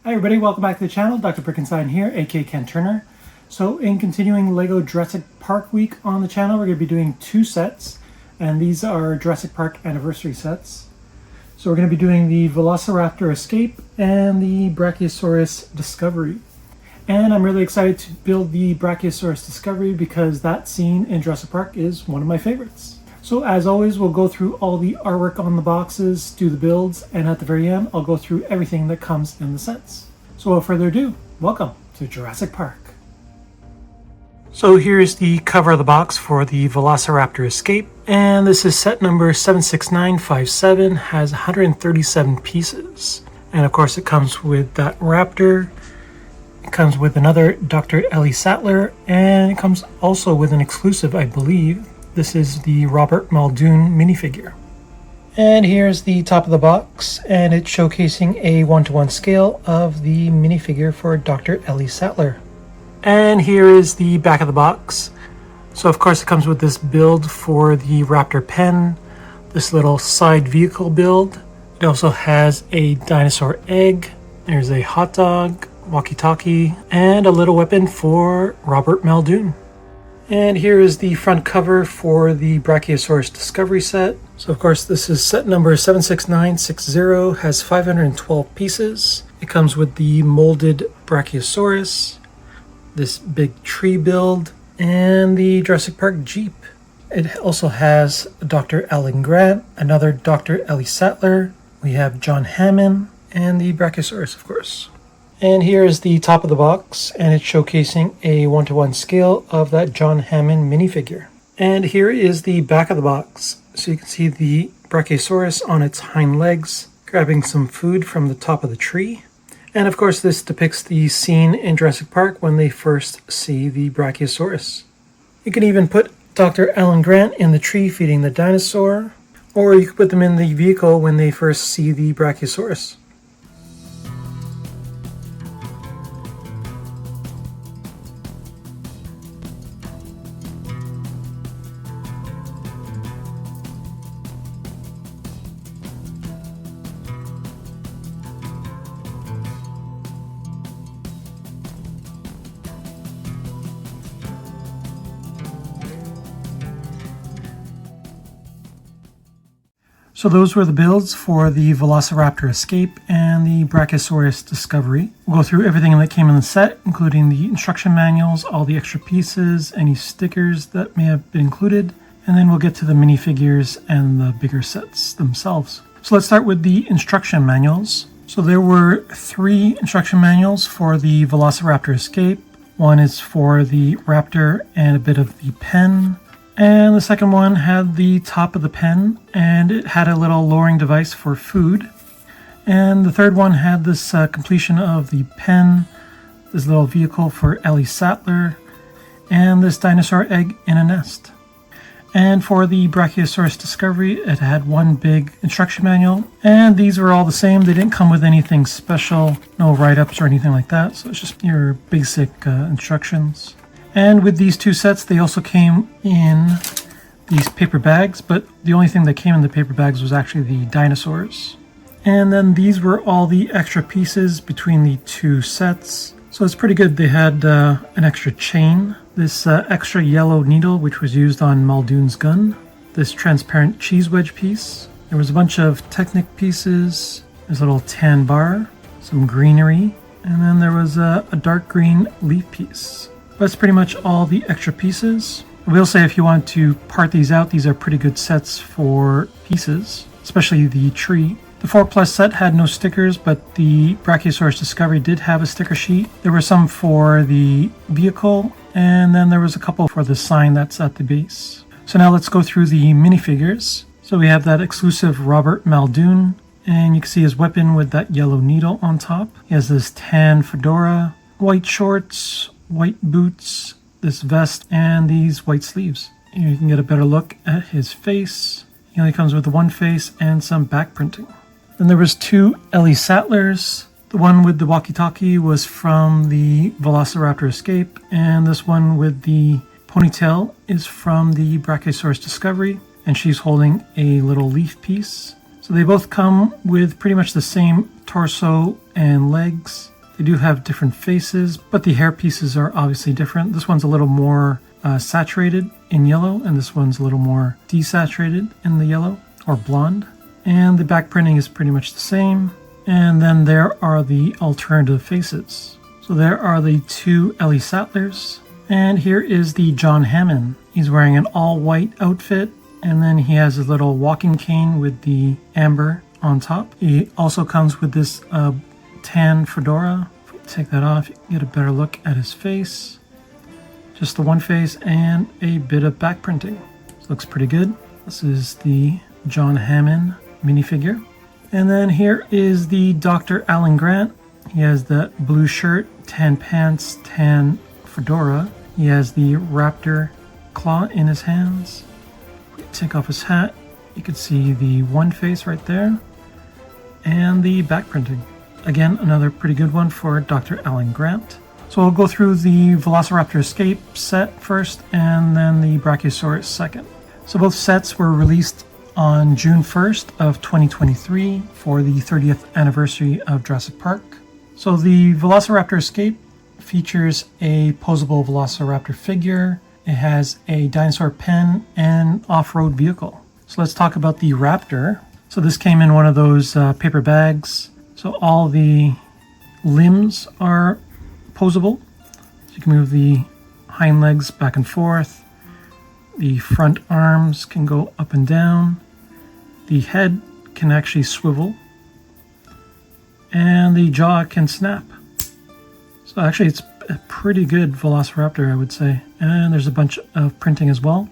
Hi everybody, welcome back to the channel. Dr. Brickenstein here, aka Ken Turner. So in continuing LEGO Jurassic Park week on the channel, we're going to be doing two sets, and these are Jurassic Park Anniversary sets. So we're going to be doing the Velociraptor Escape and the Brachiosaurus Discovery. And I'm really excited to build the Brachiosaurus Discovery because that scene in Jurassic Park is one of my favorites. So as always, we'll go through all the artwork on the boxes, do the builds, and at the very end, I'll go through everything that comes in the sets. So without further ado, welcome to Jurassic Park. So here's the cover of the box for the Velociraptor Escape, and this is set number 76957, has 137 pieces. And of course it comes with that raptor, it comes with another Dr. Ellie Sattler, and it comes also with an exclusive, I believe. This is the Robert Muldoon minifigure. And here's the top of the box, and it's showcasing a 1:1 scale of the minifigure for Dr. Ellie Sattler. And here is the back of the box. So of course it comes with this build for the Raptor pen, this little side vehicle build. It also has a dinosaur egg, there's a hot dog, walkie-talkie, and a little weapon for Robert Muldoon. And here is the front cover for the Brachiosaurus Discovery set. So of course this is set number 76960, has 512 pieces. It comes with the molded Brachiosaurus, this big tree build, and the Jurassic Park Jeep. It also has Dr. Alan Grant, another Dr. Ellie Sattler. We have John Hammond, and the Brachiosaurus, of course. And here is the top of the box, and it's showcasing a 1:1 scale of that John Hammond minifigure. And here is the back of the box. So you can see the Brachiosaurus on its hind legs, grabbing some food from the top of the tree. And of course this depicts the scene in Jurassic Park when they first see the Brachiosaurus. You can even put Dr. Alan Grant in the tree feeding the dinosaur, or you could put them in the vehicle when they first see the Brachiosaurus. So those were the builds for the Velociraptor Escape and the Brachiosaurus Discovery. We'll go through everything that came in the set, including the instruction manuals, all the extra pieces, any stickers that may have been included, and then we'll get to the minifigures and the bigger sets themselves. So let's start with the instruction manuals. So there were 3 instruction manuals for the Velociraptor Escape. One is for the raptor and a bit of the pen. And the second one had the top of the pen, and it had a little lowering device for food. And the third one had this completion of the pen, this little vehicle for Ellie Sattler, and this dinosaur egg in a nest. And for the Brachiosaurus Discovery, it had one big instruction manual, and these were all the same. They didn't come with anything special, no write-ups or anything like that, so it's just your basic instructions. And with these two sets, they also came in these paper bags, but the only thing that came in the paper bags was actually the dinosaurs. And then these were all the extra pieces between the two sets. So it's pretty good. They had an extra chain, this extra yellow needle, which was used on Muldoon's gun, this transparent cheese wedge piece. There was a bunch of Technic pieces. There's a little tan bar, some greenery, and then there was a dark green leaf piece. That's pretty much all the extra pieces. I will say if you want to part these out, these are pretty good sets for pieces, especially the tree. The 4+ set had no stickers, but the Brachiosaurus Discovery did have a sticker sheet. There were some for the vehicle, and then there was a couple for the sign that's at the base. So now let's go through the minifigures. So we have that exclusive Robert Muldoon, and you can see his weapon with that yellow needle on top. He has this tan fedora, white shorts, white boots, this vest, and these white sleeves. Here you can get a better look at his face. He only comes with the one face and some back printing. Then there was 2 Ellie Sattlers. The one with the walkie-talkie was from the Velociraptor Escape, and this one with the ponytail is from the Brachiosaurus Discovery, and she's holding a little leaf piece. So they both come with pretty much the same torso and legs. They do have different faces, but the hair pieces are obviously different. This one's a little more saturated in yellow, and this one's a little more desaturated in the yellow, or blonde. And the back printing is pretty much the same. And then there are the alternative faces. So there are the two Ellie Sattlers. And here is the John Hammond. He's wearing an all-white outfit, and then he has a little walking cane with the amber on top. He also comes with this tan fedora. If we take that off, you can get a better look at his face. Just the one face and a bit of back printing. This looks pretty good. This is the John Hammond minifigure. And then here is the Dr. Alan Grant. He has the blue shirt, tan pants, tan fedora. He has the raptor claw in his hands. If we take off his hat, you can see the one face right there and the back printing. Again, another pretty good one for Dr. Alan Grant. So we'll go through the Velociraptor Escape set first and then the Brachiosaurus second. So both sets were released on June 1st of 2023 for the 30th anniversary of Jurassic Park. So the Velociraptor Escape features a posable Velociraptor figure. It has a dinosaur pen and off-road vehicle. So let's talk about the Raptor. So this came in one of those paper bags. So all the limbs are posable. So you can move the hind legs back and forth. The front arms can go up and down. The head can actually swivel. And the jaw can snap. So actually it's a pretty good Velociraptor, I would say. And there's a bunch of printing as well.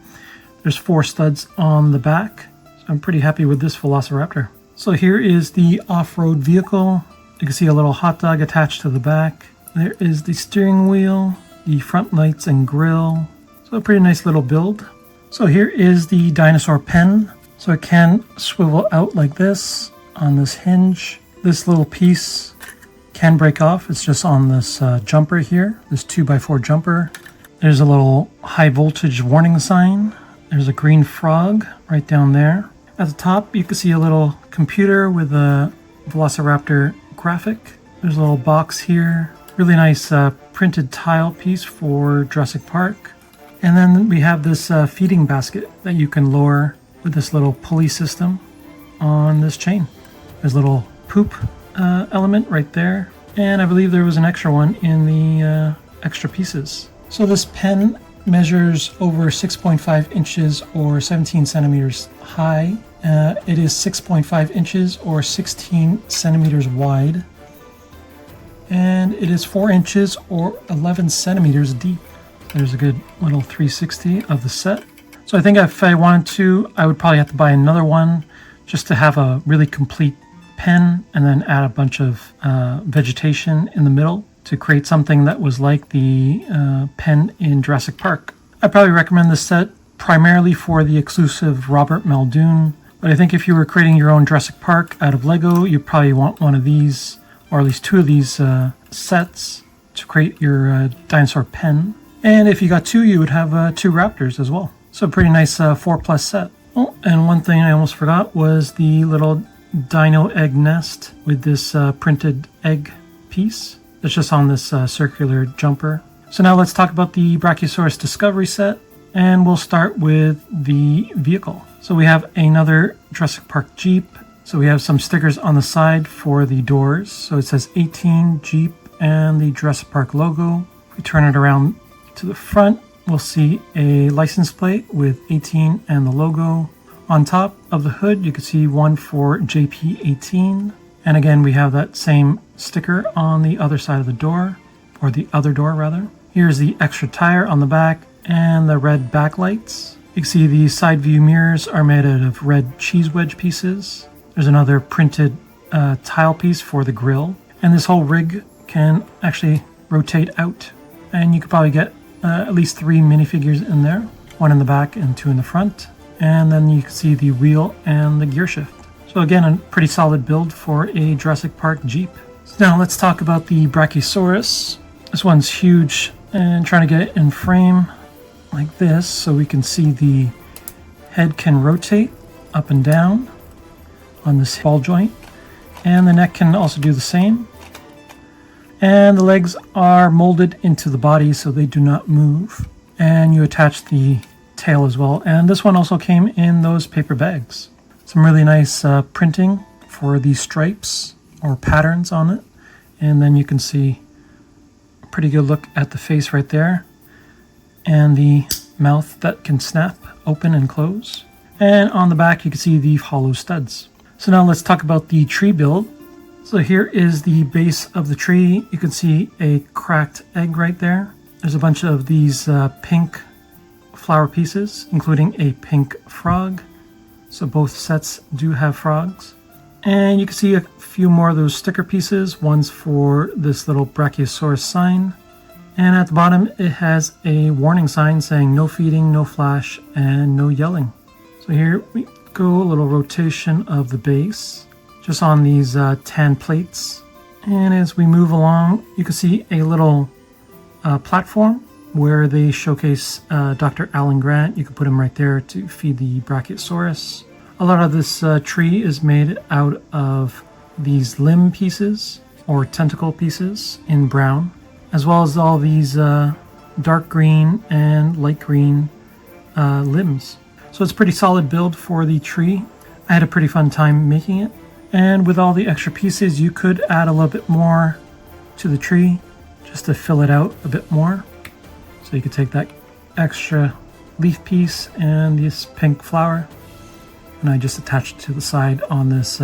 There's 4 studs on the back. So I'm pretty happy with this Velociraptor. So here is the off-road vehicle. You can see a little hot dog attached to the back. There is the steering wheel, the front lights and grille. So a pretty nice little build. So here is the dinosaur pen. So it can swivel out like this on this hinge. This little piece can break off. It's just on this jumper here, this 2x4 jumper. There's a little high voltage warning sign. There's a green frog right down there. At the top, you can see a little computer with a Velociraptor graphic. There's a little box here. Really nice printed tile piece for Jurassic Park. And then we have this feeding basket that you can lower with this little pulley system on this chain. There's a little poop element right there. And I believe there was an extra one in the extra pieces. So this pen measures over 6.5 inches or 17 centimeters high. It is 6.5 inches or 16 centimeters wide. And it is 4 inches or 11 centimeters deep. There's a good little 360 of the set. So I think if I wanted to, I would probably have to buy another one just to have a really complete pen and then add a bunch of vegetation in the middle to create something that was like the pen in Jurassic Park. I'd probably recommend this set primarily for the exclusive Robert Muldoon, but I think if you were creating your own Jurassic Park out of Lego, you'd probably want one of these, or at least 2 of these sets to create your dinosaur pen. And if you got 2, you would have 2 raptors as well. So a pretty nice 4+ set. Oh, and one thing I almost forgot was the little dino egg nest with this printed egg piece. It's just on this circular jumper. So now let's talk about the Brachiosaurus Discovery set, and we'll start with the vehicle. So we have another Jurassic Park Jeep. So we have some stickers on the side for the doors. So it says 18 Jeep and the Jurassic Park logo. If we turn it around to the front, we'll see a license plate with 18 and the logo. On top of the hood, you can see one for JP18. And again, we have that same sticker on the other side of the door, or the other door rather. Here's the extra tire on the back and the red backlights. You can see the side view mirrors are made out of red cheese wedge pieces. There's another printed tile piece for the grille. And this whole rig can actually rotate out. And you could probably get at least 3 minifigures in there. 1 in the back and 2 in the front. And then you can see the wheel and the gear shift. So again, a pretty solid build for a Jurassic Park Jeep. So now let's talk about the Brachiosaurus. This one's huge, and trying to get it in frame like this so we can see the head can rotate up and down on this ball joint. And the neck can also do the same. And the legs are molded into the body so they do not move. And you attach the tail as well. And this one also came in those paper bags. Some really nice printing for these stripes or patterns on it. And then you can see a pretty good look at the face right there. And the mouth that can snap open and close. And on the back you can see the hollow studs. So now let's talk about the tree build. So here is the base of the tree. You can see a cracked egg right there. There's a bunch of these pink flower pieces, including a pink frog. So both sets do have frogs. And you can see a few more of those sticker pieces. One's for this little Brachiosaurus sign. And at the bottom it has a warning sign saying no feeding, no flash, and no yelling. So here we go, a little rotation of the base, just on these tan plates. And as we move along, you can see a little platform where they showcase Dr. Alan Grant. You can put him right there to feed the Brachiosaurus. A lot of this tree is made out of these limb pieces or tentacle pieces in brown, as well as all these dark green and light green limbs. So it's a pretty solid build for the tree. I had a pretty fun time making it. And with all the extra pieces, you could add a little bit more to the tree just to fill it out a bit more. So you could take that extra leaf piece and this pink flower, and I just attached it to the side on this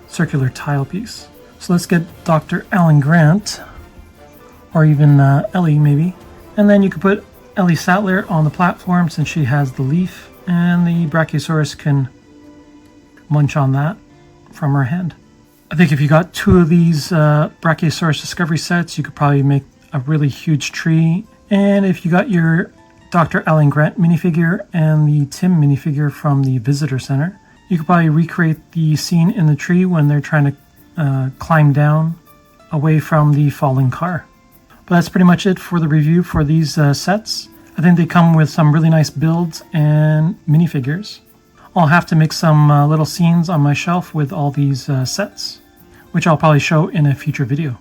circular tile piece. So let's get Dr. Alan Grant, or even Ellie maybe. And then you could put Ellie Sattler on the platform since she has the leaf, and the Brachiosaurus can munch on that from her hand. I think if you got two of these Brachiosaurus Discovery sets, you could probably make a really huge tree. And if you got your Dr. Alan Grant minifigure and the Tim minifigure from the Visitor Center, you could probably recreate the scene in the tree when they're trying to climb down away from the falling car. But that's pretty much it for the review for these sets. I think they come with some really nice builds and minifigures. I'll have to make some little scenes on my shelf with all these sets, which I'll probably show in a future video.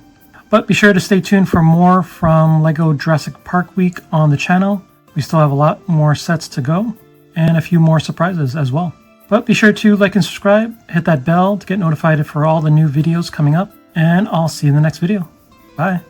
But be sure to stay tuned for more from LEGO Jurassic Park Week on the channel. We still have a lot more sets to go and a few more surprises as well. But be sure to like and subscribe, hit that bell to get notified for all the new videos coming up, and I'll see you in the next video. Bye.